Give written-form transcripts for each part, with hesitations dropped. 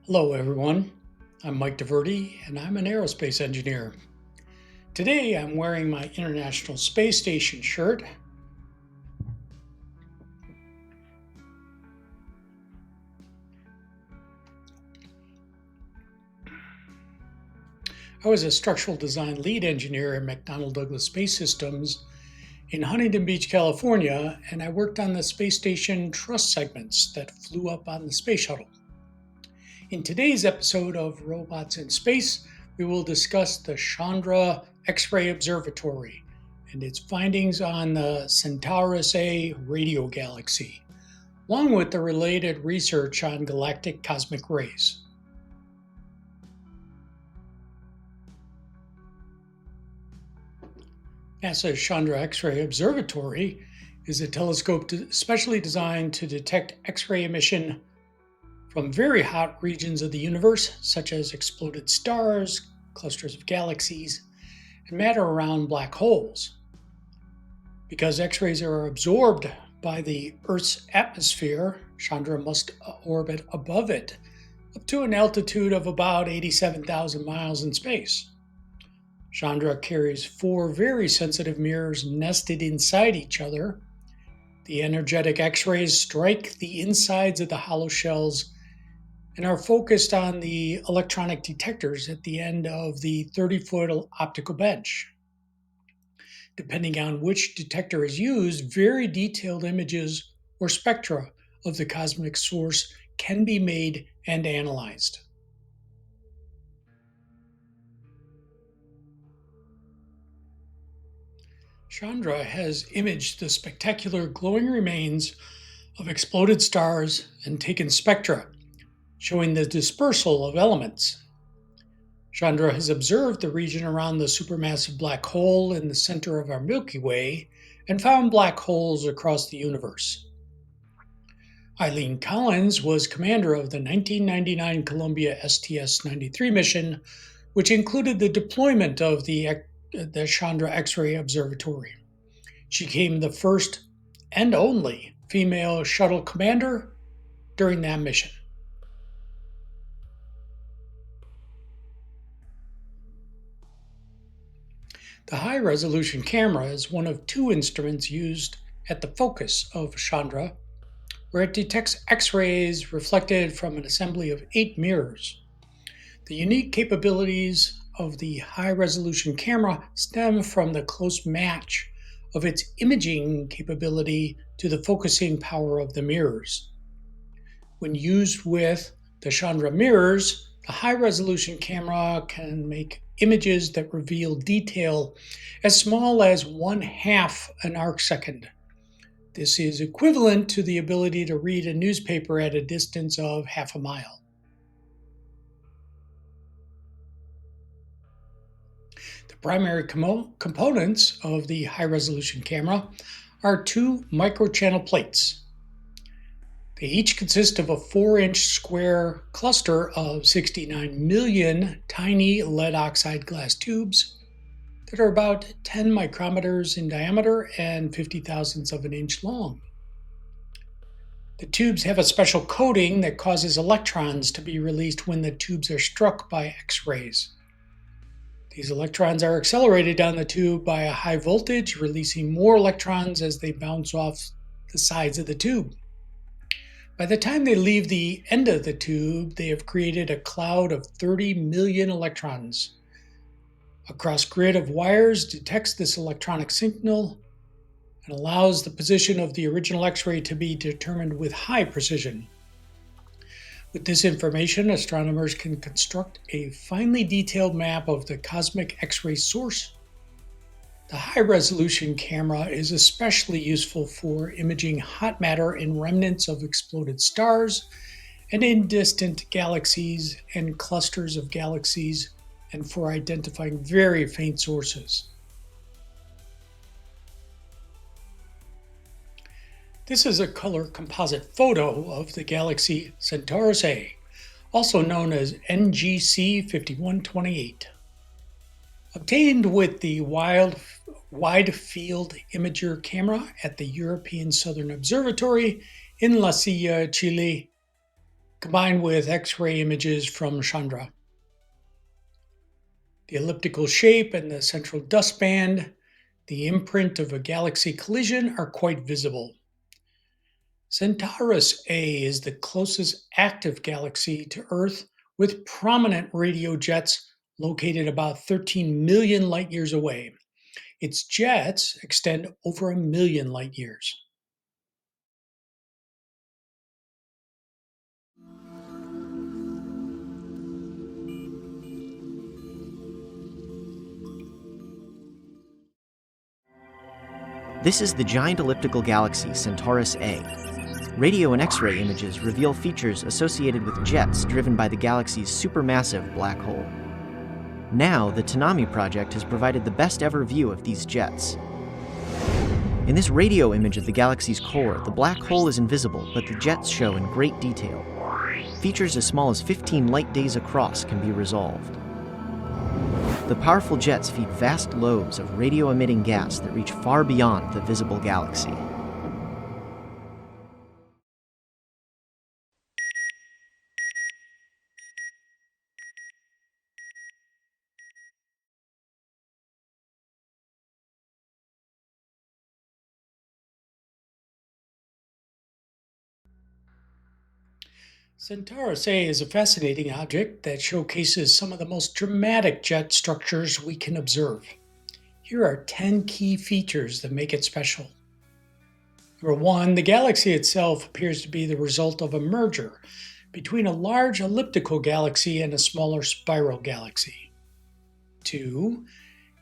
Hello everyone, I'm Mike DiVerde and I'm an aerospace engineer. Today I'm wearing my International Space Station shirt. I was a structural design lead engineer at McDonnell Douglas Space Systems in Huntington Beach, California, and I worked on the space station truss segments that flew up on the space shuttle. In today's episode of Robots in Space, we will discuss the Chandra X-Ray Observatory and its findings on the Centaurus A radio galaxy, along with the related research on galactic cosmic rays. NASA's Chandra X-Ray Observatory is a telescope specially designed to detect X-ray emission from very hot regions of the universe, such as exploded stars, clusters of galaxies, and matter around black holes. Because X-rays are absorbed by the Earth's atmosphere, Chandra must orbit above it, up to an altitude of about 87,000 miles in space. Chandra carries 4 very sensitive mirrors nested inside each other. The energetic X-rays strike the insides of the hollow shells and are focused on the electronic detectors at the end of the 30-foot optical bench. Depending on which detector is used, very detailed images or spectra of the cosmic source can be made and analyzed. Chandra has imaged the spectacular glowing remains of exploded stars and taken spectra showing the dispersal of elements. Chandra has observed the region around the supermassive black hole in the center of our Milky Way and found black holes across the universe. Eileen Collins was commander of the 1999 Columbia STS-93 mission, which included the deployment of the Chandra X-Ray Observatory. She became the first and only female shuttle commander during that mission. The high-resolution camera is one of 2 instruments used at the focus of Chandra, where it detects X-rays reflected from an assembly of 8 mirrors. The unique capabilities of the high-resolution camera stem from the close match of its imaging capability to the focusing power of the mirrors. When used with the Chandra mirrors, the high-resolution camera can make images that reveal detail as small as 1/2 an arcsecond. This is equivalent to the ability to read a newspaper at a distance of half a mile. The primary components of the high-resolution camera are 2 microchannel plates. They each consist of a 4-inch square cluster of 69 million tiny lead oxide glass tubes that are about 10 micrometers in diameter and 50 thousandths of an inch long. The tubes have a special coating that causes electrons to be released when the tubes are struck by X-rays. These electrons are accelerated down the tube by a high voltage, releasing more electrons as they bounce off the sides of the tube. By the time they leave the end of the tube, they have created a cloud of 30 million electrons. A cross grid of wires detects this electronic signal and allows the position of the original X-ray to be determined with high precision. With this information, astronomers can construct a finely detailed map of the cosmic X-ray source. The high-resolution camera is especially useful for imaging hot matter in remnants of exploded stars and in distant galaxies and clusters of galaxies, and for identifying very faint sources. This is a color composite photo of the galaxy Centaurus A, also known as NGC 5128. Obtained with the Wide Field Imager camera at the European Southern Observatory in La Silla, Chile. combined with X-ray images from Chandra. The elliptical shape and the central dust band, the imprint of a galaxy collision, are quite visible. Centaurus A is the closest active galaxy to Earth, with prominent radio jets located about 13 million light years away. Its jets extend over 1 million light years. This is the giant elliptical galaxy Centaurus A. Radio and X-ray images reveal features associated with jets driven by the galaxy's supermassive black hole. Now, the Tanami project has provided the best ever view of these jets. In this radio image of the galaxy's core, the black hole is invisible, but the jets show in great detail. Features as small as 15 light days across can be resolved. The powerful jets feed vast lobes of radio-emitting gas that reach far beyond the visible galaxy. Centaurus A is a fascinating object that showcases some of the most dramatic jet structures we can observe. Here are 10 key features that make it special. Number 1, the galaxy itself appears to be the result of a merger between a large elliptical galaxy and a smaller spiral galaxy. 2,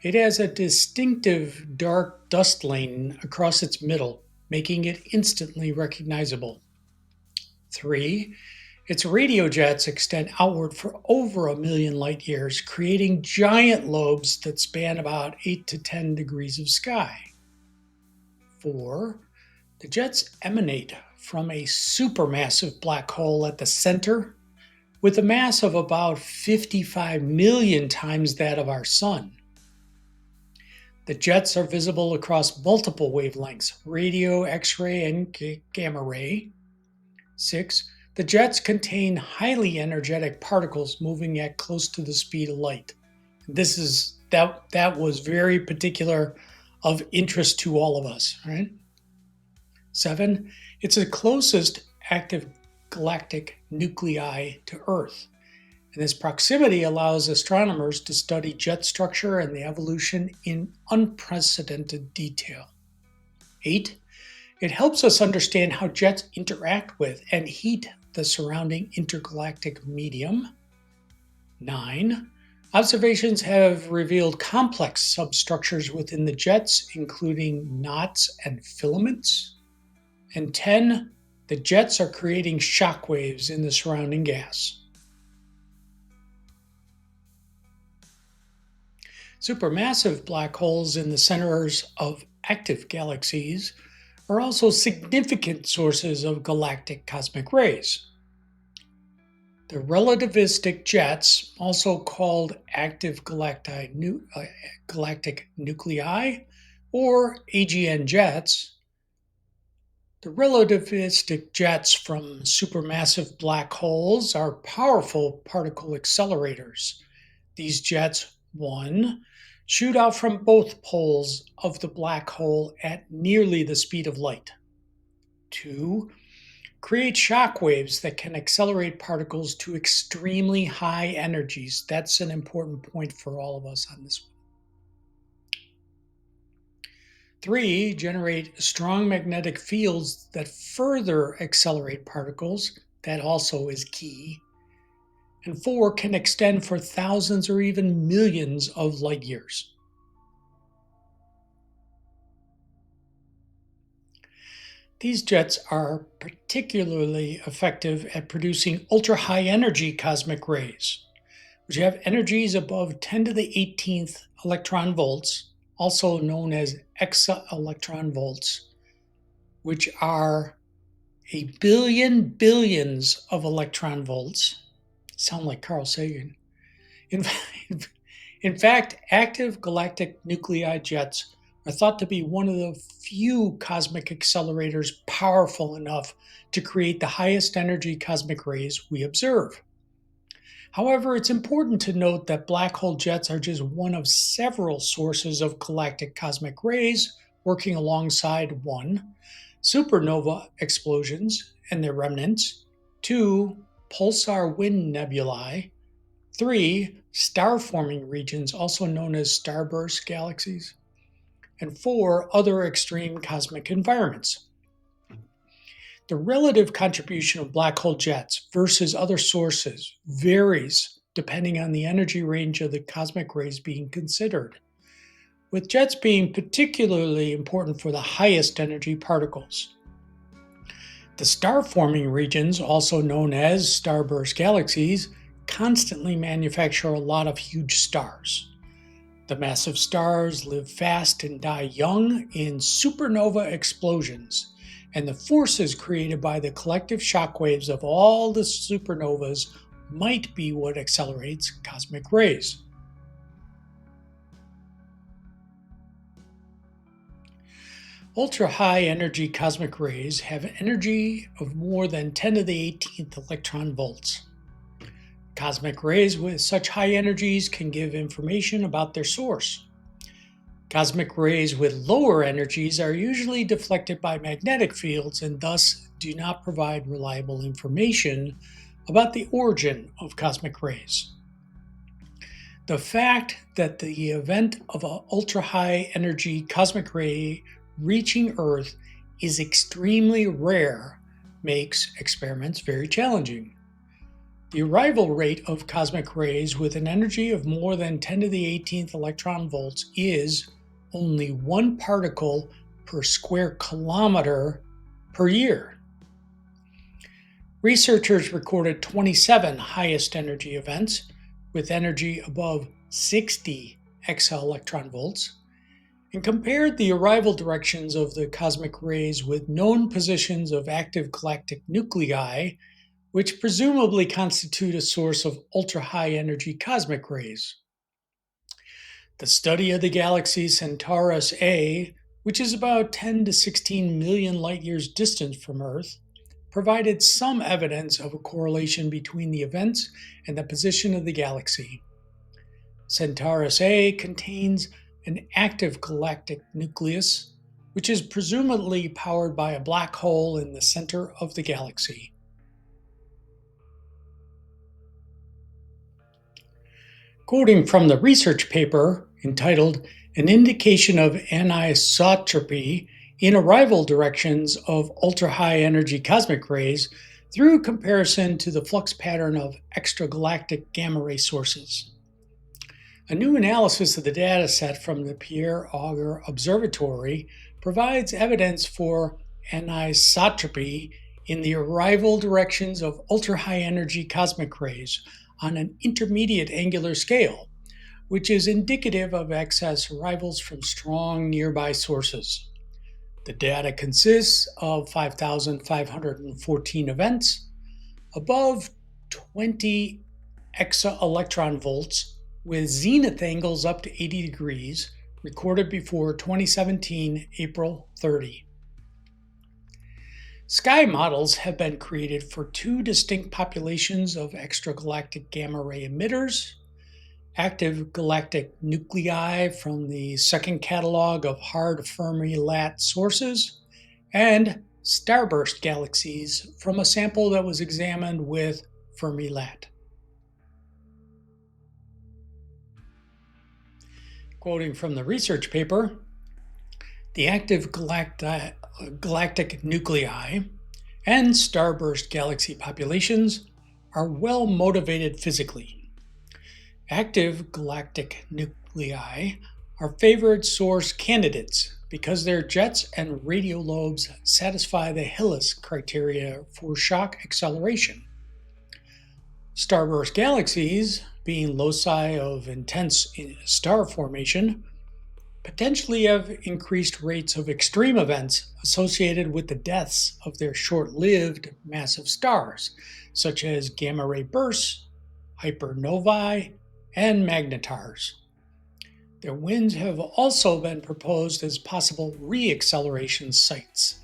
it has a distinctive dark dust lane across its middle, making it instantly recognizable. 3, its radio jets extend outward for over 1 million light years, creating giant lobes that span about 8 to 10 degrees of sky. 4, the jets emanate from a supermassive black hole at the center, with a mass of about 55 million times that of our Sun. The jets are visible across multiple wavelengths: radio, X-ray, and gamma ray. 6, the jets contain highly energetic particles moving at close to the speed of light. That was very particular of interest to all of us, right? 7, it's the closest active galactic nuclei to Earth. And this proximity allows astronomers to study jet structure and the evolution in unprecedented detail. 8, it helps us understand how jets interact with and heat the surrounding intergalactic medium. 9, observations have revealed complex substructures within the jets, including knots and filaments. And 10, the jets are creating shock waves in the surrounding gas. Supermassive black holes in the centers of active galaxies are also significant sources of galactic cosmic rays. The relativistic jets, also called active galactic nuclei or AGN jets, the relativistic jets from supermassive black holes are powerful particle accelerators. These jets, 1, shoot out from both poles of the black hole at nearly the speed of light. 2, create shock waves that can accelerate particles to extremely high energies. That's an important point for all of us on this one. 3, generate strong magnetic fields that further accelerate particles. That also is key. And 4, can extend for thousands or even millions of light years. These jets are particularly effective at producing ultra-high energy cosmic rays, which have energies above 10 to the 18th electron volts, also known as exa-electron volts, which are a billion billions of electron volts. Sound like Carl Sagan. In fact, active galactic nuclei jets are thought to be one of the few cosmic accelerators powerful enough to create the highest energy cosmic rays we observe. However, it's important to note that black hole jets are just one of several sources of galactic cosmic rays working alongside 1. Supernova explosions and their remnants, 2. Pulsar wind nebulae, 3. Star-forming regions, also known as starburst galaxies, and 4. Other extreme cosmic environments. The relative contribution of black hole jets versus other sources varies depending on the energy range of the cosmic rays being considered, with jets being particularly important for the highest energy particles. The star-forming regions, also known as starburst galaxies, constantly manufacture a lot of huge stars. The massive stars live fast and die young in supernova explosions, and the forces created by the collective shockwaves of all the supernovas might be what accelerates cosmic rays. Ultra-high energy cosmic rays have an energy of more than 10 to the 18th electron volts. Cosmic rays with such high energies can give information about their source. Cosmic rays with lower energies are usually deflected by magnetic fields and thus do not provide reliable information about the origin of cosmic rays. The fact that the event of an ultra-high energy cosmic ray reaching Earth is extremely rare makes experiments very challenging. The arrival rate of cosmic rays with an energy of more than 10 to the 18th electron volts is only 1 particle per square kilometer per year. Researchers recorded 27 highest energy events with energy above 60 exaelectron volts and compared the arrival directions of the cosmic rays with known positions of active galactic nuclei, which presumably constitute a source of ultra-high energy cosmic rays. The study of the galaxy Centaurus A, which is about 10 to 16 million light-years distant from Earth, provided some evidence of a correlation between the events and the position of the galaxy. Centaurus A contains an active galactic nucleus, which is presumably powered by a black hole in the center of the galaxy. Quoting from the research paper entitled An Indication of Anisotropy in Arrival Directions of Ultra-High Energy Cosmic Rays through comparison to the flux pattern of extragalactic gamma ray sources. A new analysis of the data set from the Pierre Auger Observatory provides evidence for anisotropy in the arrival directions of ultra-high energy cosmic rays on an intermediate angular scale, which is indicative of excess arrivals from strong nearby sources. The data consists of 5,514 events above 20 exaelectron volts with zenith angles up to 80 degrees recorded before 2017 April 30. Sky models have been created for 2 distinct populations of extragalactic gamma ray emitters: active galactic nuclei from the second catalog of hard Fermi-Lat sources, and starburst galaxies from a sample that was examined with Fermi-Lat. Quoting from the research paper, the active galactic nuclei and starburst galaxy populations are well motivated physically. Active galactic nuclei are favored source candidates because their jets and radiolobes satisfy the Hillis criteria for shock acceleration. Starburst galaxies, being loci of intense star formation, potentially have increased rates of extreme events associated with the deaths of their short-lived massive stars, such as gamma ray bursts, hypernovae, and magnetars. Their winds have also been proposed as possible re-acceleration sites.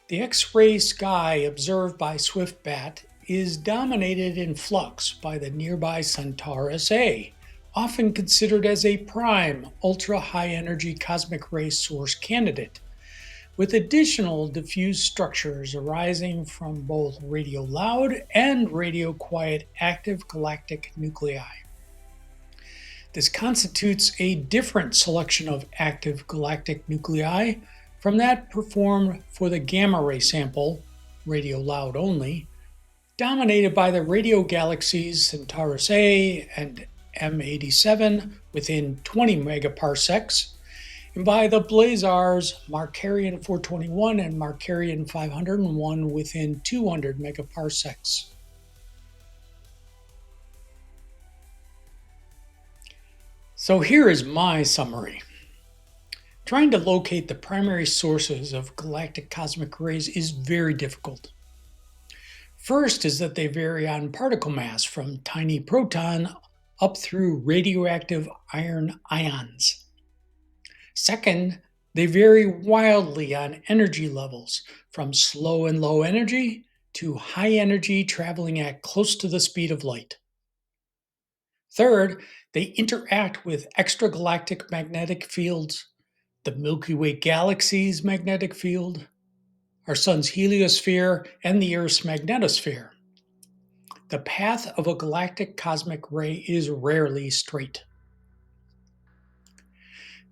The X-ray sky observed by SwiftBat is dominated in flux by the nearby Centaurus A, often considered as a prime ultra-high energy cosmic ray source candidate, with additional diffuse structures arising from both radio-loud and radio-quiet active galactic nuclei. This constitutes a different selection of active galactic nuclei from that performed for the gamma ray sample, radio-loud only, dominated by the radio galaxies Centaurus A and M87 within 20 megaparsecs, and by the blazars Markarian 421 and Markarian 501 within 200 megaparsecs. So here is my summary. Trying to locate the primary sources of galactic cosmic rays is very difficult. First is that they vary on particle mass from tiny proton up through radioactive iron ions. Second, they vary wildly on energy levels from slow and low energy to high energy traveling at close to the speed of light. Third, they interact with extragalactic magnetic fields, the Milky Way galaxy's magnetic field, our sun's heliosphere, and the Earth's magnetosphere. The path of a galactic cosmic ray is rarely straight.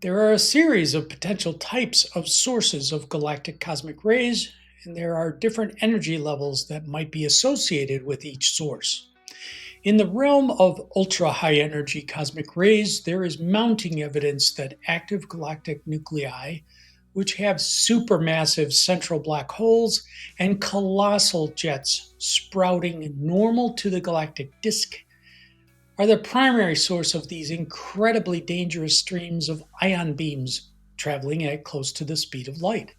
There are a series of potential types of sources of galactic cosmic rays, and there are different energy levels that might be associated with each source. In the realm of ultra-high energy cosmic rays, there is mounting evidence that active galactic nuclei, which have supermassive central black holes and colossal jets sprouting normal to the galactic disk, are the primary source of these incredibly dangerous streams of ion beams traveling at close to the speed of light.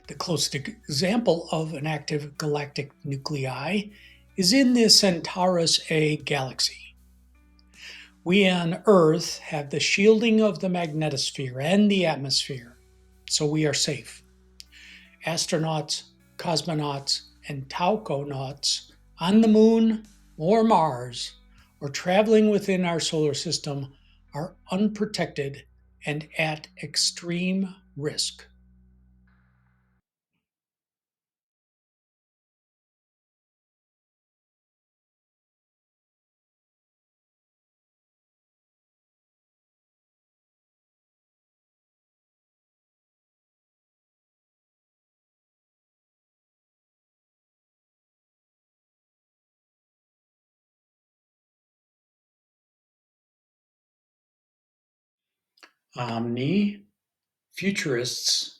The closest example of an active galactic nuclei is in the Centaurus A galaxy. We on Earth have the shielding of the magnetosphere and the atmosphere, so we are safe. Astronauts, cosmonauts, and tauconauts on the Moon or Mars or traveling within our solar system are unprotected and at extreme risk. Omni, futurists,